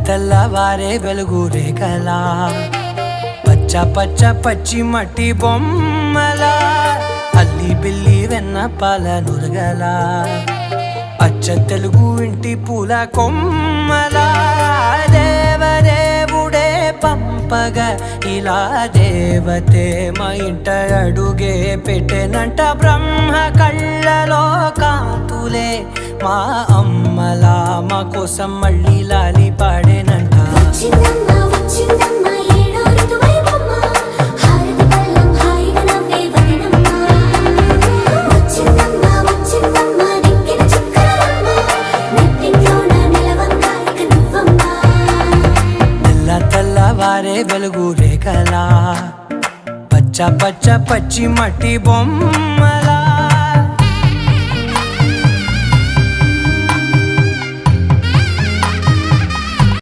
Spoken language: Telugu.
తెల్లవారే వెలుగు రేఖలా పచ్చ పచ్చ పచ్చి మట్టి బొమ్మలా అల్లి బిల్లి వెన్న పాల నురగలా అచ్చ తెలుగు ఇంటి పూల కొమ్మలా దేవదేవుడే పంపగా ఇలా దేవతే మా ఇంట అడుగే పెట్టెనంట బ్రహ్మ కళ్ళలో కాంతులే మా అమ్మలా మా కోసం మళ్ళీ లాలి పాడేనంట తెల్లవారే వెలుగు రేఖలా పచ్చ పచ్చ పచ్చి మట్టి బొమ్మ